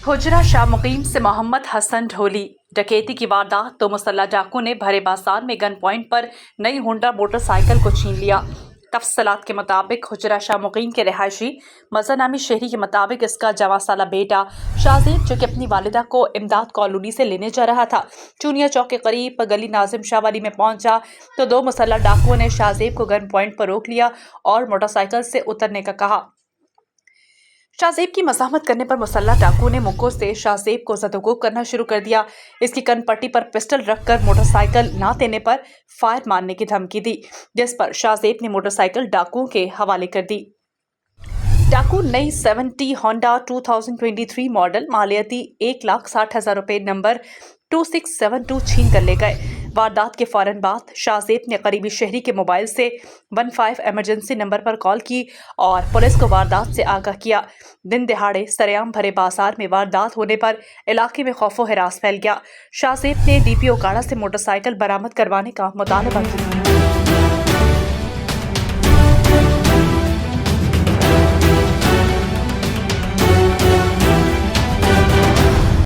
हुजरा शाह मुकीम से मोहम्मद हसन ढोली डकैती की वारदात। तो मुसल्ला डाकू ने भरे बाजार में गन पॉइंट पर नई होंडा मोटरसाइकिल को छीन लिया। तफसलात के मुताबिक हुजरा शाह मुकीम के रिहायशी मज़र नामी शहरी के मुताबिक इसका 14 साला बेटा शाहजेब, जो कि अपनी वालिदा को इमदाद कॉलोनी से लेने जा रहा था, चूनिया चौक के करीब गली नाजिम शाह वाली में पहुंचा तो दो मुसल्ला डाकुओं ने शाहजेब को गन पॉइंट पर रोक लिया और मोटरसाइकिल से उतरने का कहा। शाहजेब की मज़ाहमत करने पर मुसल्ला डाकू ने मुक्कों से शाहजेब को ज़दोकोब करना शुरू कर दिया। इसकी कनपट्टी पर पिस्टल रखकर मोटरसाइकिल ना देने पर फायर मारने की धमकी दी, जिस पर शाहजेब ने मोटरसाइकिल डाकुओं के हवाले कर दी। डाकू नई 70 होंडा 2023 मॉडल मालियती 1,60,000 रुपये नंबर 2672 छीन कर ले गए। वारदात के फौरन बाद शाहजेब ने करीबी शहरी के मोबाइल से 15 इमरजेंसी नंबर पर कॉल की और पुलिस को वारदात से आगाह किया। दिन दिहाड़े सरेआम भरे बाजार में वारदात होने पर इलाके में खौफो हिरास फैल गया। शाहजेब ने डीपीओ काड़ा से मोटरसाइकिल बरामद करवाने का मुतालबा किया।